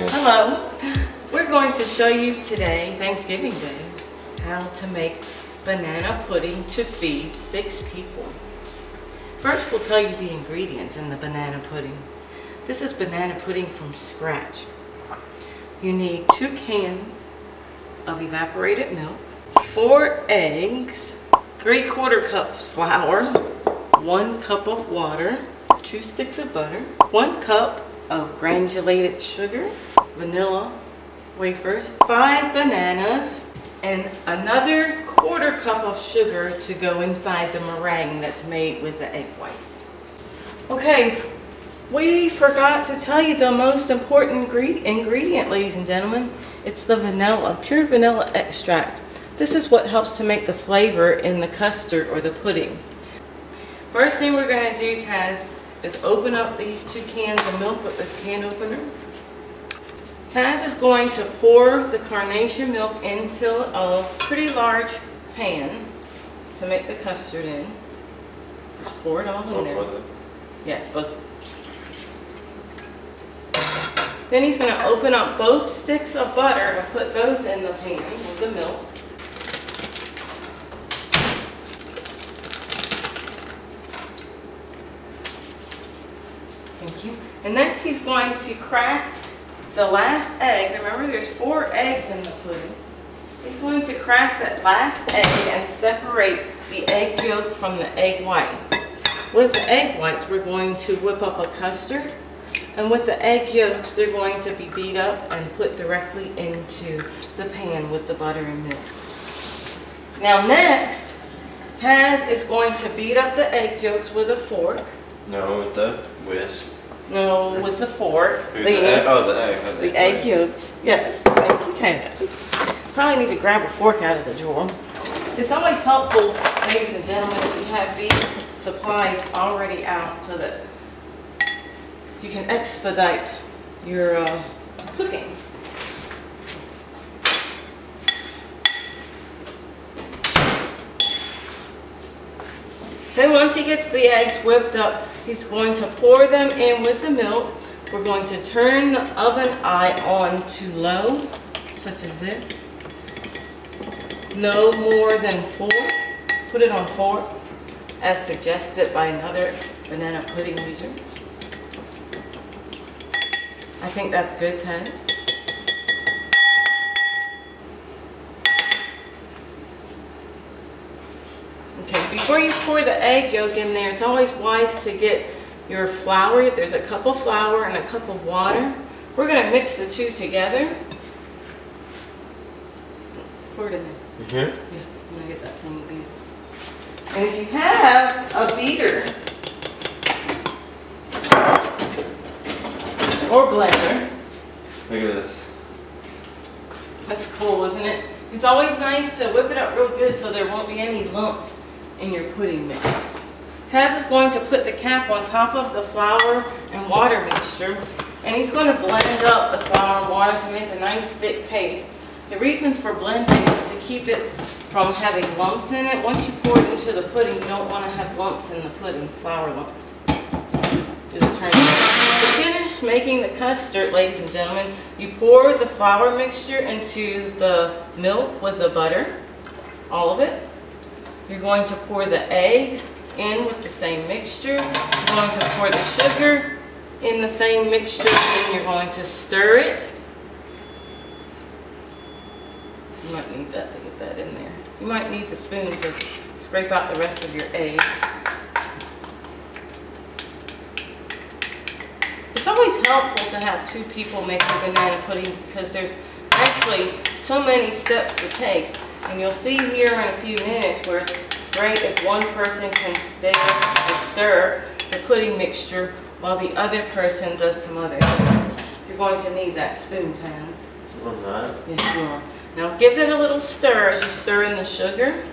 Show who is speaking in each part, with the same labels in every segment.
Speaker 1: Hello. We're going to show you today, Thanksgiving Day, how to make banana pudding to feed 6 people. First, we'll tell you the ingredients in the banana pudding. This is banana pudding from scratch. You need 2 cans of evaporated milk, 4 eggs, 3/4 cups flour, 1 cup of water, 2 sticks of butter, 1 cup of granulated sugar, vanilla wafers, 5 bananas, and another 1/4 cup of sugar to go inside the meringue that's made with the egg whites. Okay, we forgot to tell you the most important ingredient, ladies and gentlemen. It's the vanilla, pure vanilla extract. This is what helps to make the flavor in the custard or the pudding. First thing we're going to do, Taz, is open up these 2 cans of milk with this can opener. Taz is going to pour the carnation milk into a pretty large pan to make the custard in. Just pour it all in there. Yes, both. Then he's going to open up both sticks of butter and put those in the pan with the milk. Thank you. And next he's going to crack the last egg. Remember, there's 4 eggs in the pudding. He's going to crack that last egg and separate the egg yolk from the egg whites. With the egg whites, we're going to whip up a custard. And with the egg yolks, they're going to be beat up and put directly into the pan with the butter and milk. Now next, Taz is going to beat up the egg yolks with a fork.
Speaker 2: No, with the whisk.
Speaker 1: No, with the fork.
Speaker 2: The egg. Oh, the egg.
Speaker 1: The egg yolks. Yes, thank you, Taz. Probably need to grab a fork out of the drawer. It's always helpful, ladies and gentlemen, if you have these supplies already out so that you can expedite your cooking. Then once he gets the eggs whipped up, he's going to pour them in with the milk. We're going to turn the oven eye on to low, such as this. No more than 4. Put it on 4, as suggested by another banana pudding user. I think that's good, Taz. Okay, before you pour the egg yolk in there, it's always wise to get your flour. There's a cup of flour and a cup of water. We're going to mix the 2 together. Pour it in there.
Speaker 2: Mm-hmm.
Speaker 1: Yeah, I'm going to get that thing beat. And if you have a beater or blender.
Speaker 2: Look at this.
Speaker 1: That's cool, isn't it? It's always nice to whip it up real good so there won't be any lumps in your pudding mix. Taz is going to put the cap on top of the flour and water mixture, and he's going to blend up the flour and water to make a nice thick paste. The reason for blending is to keep it from having lumps in it. Once you pour it into the pudding, you don't want to have lumps in the pudding, flour lumps. Just turn it. To finish making the custard, ladies and gentlemen, you pour the flour mixture into the milk with the butter, all of it. You're going to pour the eggs in with the same mixture. You're going to pour the sugar in the same mixture, and you're going to stir it. You might need that to get that in there. You might need the spoon to scrape out the rest of your eggs. It's always helpful to have 2 people making banana pudding because there's actually so many steps to take. And you'll see here in a few minutes where it's great if one person can stir the pudding mixture while the other person does some other things. You're going to need that spoon, Taz.
Speaker 2: I'm not.
Speaker 1: Yes, you are. Now give it a little stir as you stir in the sugar.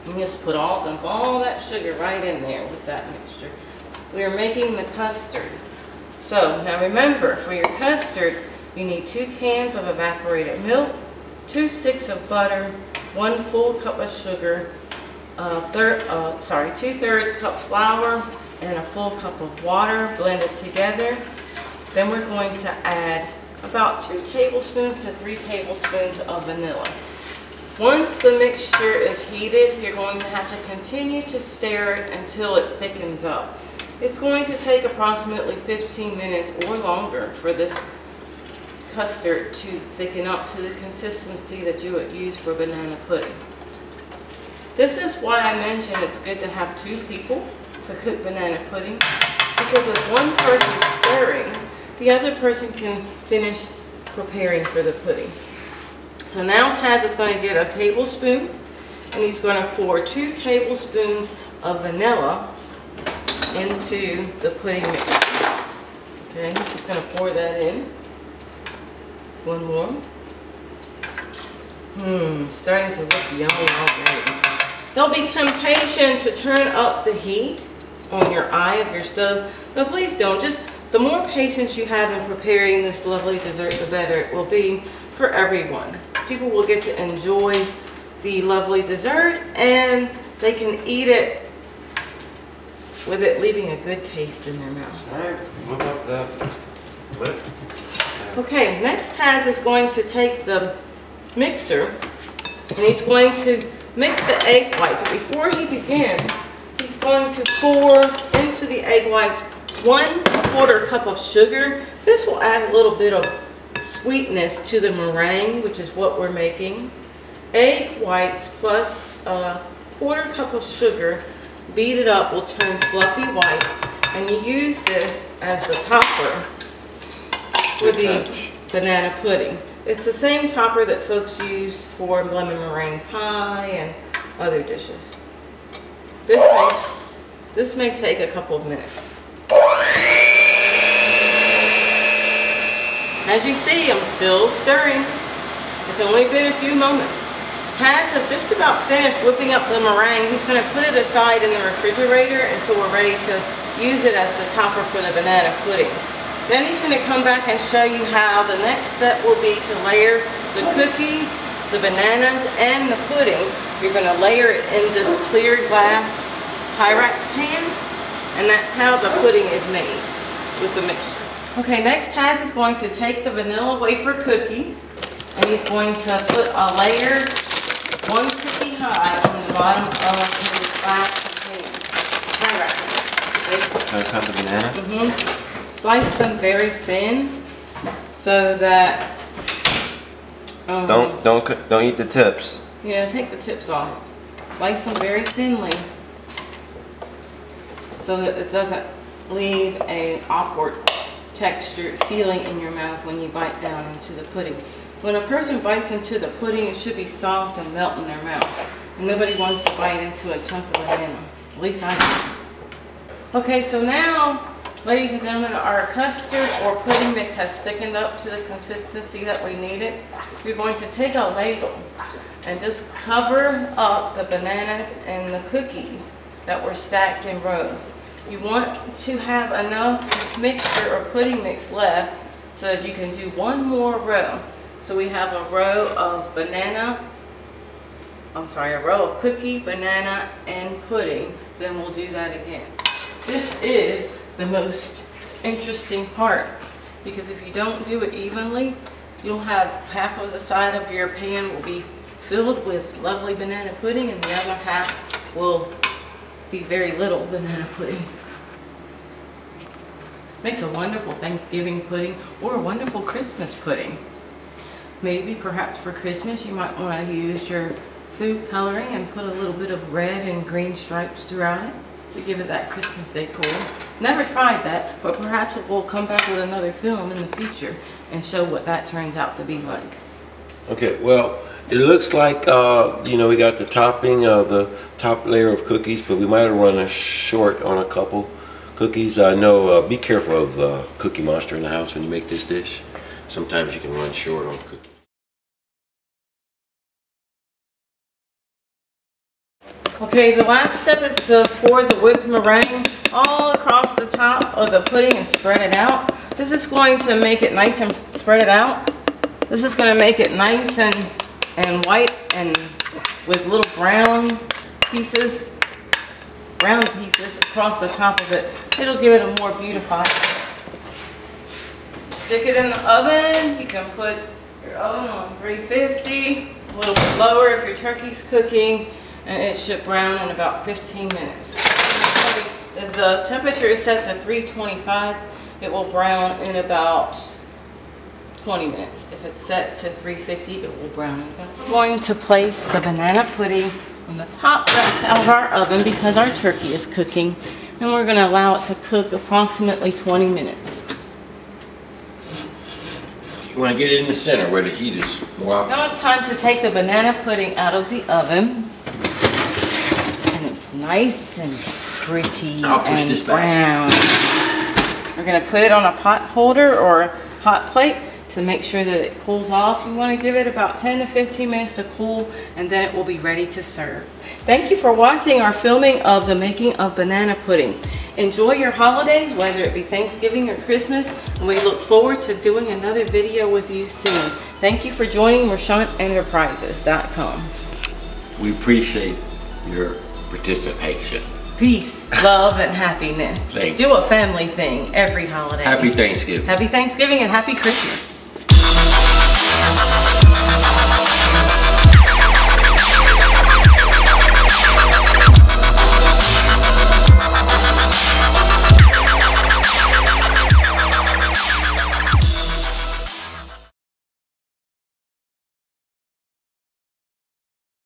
Speaker 1: And just put dump all that sugar right in there with that mixture. We are making the custard. So now remember, for your custard, you need 2 cans of evaporated milk, 2 sticks of butter, 1 full cup of sugar, 2/3 cup flour, and a full cup of water, blend it together. Then we're going to add about 2 tablespoons to 3 tablespoons of vanilla. Once the mixture is heated, you're going to have to continue to stir it until it thickens up. It's going to take approximately 15 minutes or longer for this custard to thicken up to the consistency that you would use for banana pudding. This is why I mentioned it's good to have 2 people to cook banana pudding, because as one person stirring, the other person can finish preparing for the pudding. So now Taz is going to get a tablespoon, and he's going to pour 2 tablespoons of vanilla into the pudding mix. Okay, he's just going to pour that in. One more. Starting to look yummy already. There'll be temptation to turn up the heat on your eye of your stove, but please don't. Just the more patience you have in preparing this lovely dessert, the better it will be for everyone. People will get to enjoy the lovely dessert, and they can eat it with it leaving a good taste in their mouth.
Speaker 2: Alright, what about that? What?
Speaker 1: Okay, next Taz is going to take the mixer, and he's going to mix the egg whites. But before he begins, he's going to pour into the egg whites 1/4 cup of sugar. This will add a little bit of sweetness to the meringue, which is what we're making. Egg whites plus a 1/4 cup of sugar, beat it up, will turn fluffy white, and you use this as the topper for the banana pudding. It's the same topper that folks use for lemon meringue pie and other dishes. This may take a couple of minutes. As you see, I'm still stirring. It's only been a few moments. Taz has just about finished whipping up the meringue. He's going to put it aside in the refrigerator until we're ready to use it as the topper for the banana pudding. Then he's going to come back and show you how the next step will be to layer the cookies, the bananas, and the pudding. You're going to layer it in this clear glass Pyrex pan, and that's how the pudding is made with the mixture. Okay, next Taz is going to take the vanilla wafer cookies, and he's going to put a layer 1 cookie high on the bottom of his glass pan. Pyrex.
Speaker 2: Can I cut the banana?
Speaker 1: Slice them very thin so that
Speaker 2: don't eat the tips.
Speaker 1: Yeah, take the tips off. Slice them very thinly so that it doesn't leave an awkward textured feeling in your mouth when you bite down into the pudding. When a person bites into the pudding, it should be soft and melt in their mouth. And nobody wants to bite into a chunk of banana. At least I don't. Okay, so now, ladies and gentlemen, our custard or pudding mix has thickened up to the consistency that we needed. We're going to take a ladle and just cover up the bananas and the cookies that were stacked in rows. You want to have enough mixture or pudding mix left so that you can do one more row. So we have a row of a row of cookie, banana, and pudding. Then we'll do that again. This is the most interesting part, because if you don't do it evenly, you'll have half of the side of your pan will be filled with lovely banana pudding, and the other half will be very little banana pudding. Makes a wonderful Thanksgiving pudding or a wonderful Christmas pudding. Maybe perhaps for Christmas you might want to use your food coloring and put a little bit of red and green stripes throughout it to give it that Christmas decor. Never tried that, but perhaps it will come back with another film in the future and show what that turns out to be like.
Speaker 3: Okay, well, it looks like, you know, we got the topping of the top layer of cookies, but we might have run short on a couple cookies. I know, be careful of the Cookie Monster in the house when you make this dish. Sometimes you can run short on cookies.
Speaker 1: Okay, the last step is to pour the whipped meringue all across the top of the pudding and spread it out. This is going to make it nice and spread it out. This is going to make it nice and white and with little brown pieces. brown pieces across the top of it. It'll give it a more beautified. Stick it in the oven. You can put your oven on 350, a little bit lower if your turkey's cooking, and it should brown in about 15 minutes. If the temperature is set to 325, it will brown in about 20 minutes. If it's set to 350, it will brown in about. We're going to place the banana pudding on the top of our oven because our turkey is cooking, and we're going to allow it to cook approximately 20 minutes.
Speaker 3: You want to get it in the center where the heat is more.
Speaker 1: Now it's time to take the banana pudding out of the oven, and it's nice and pretty and brown. We're going to put it on a pot holder or hot plate to make sure that it cools off. You want to give it about 10 to 15 minutes to cool, and then it will be ready to serve. Thank you for watching our filming of the making of banana pudding. Enjoy your holidays, whether it be Thanksgiving or Christmas, and we look forward to doing another video with you soon. Thank you for joining RashantEnterprises.com.
Speaker 3: We appreciate your participation.
Speaker 1: Peace, love, and happiness.
Speaker 3: Thanks.
Speaker 1: Do a family thing every holiday.
Speaker 3: Happy Thanksgiving.
Speaker 1: Happy Thanksgiving and happy Christmas.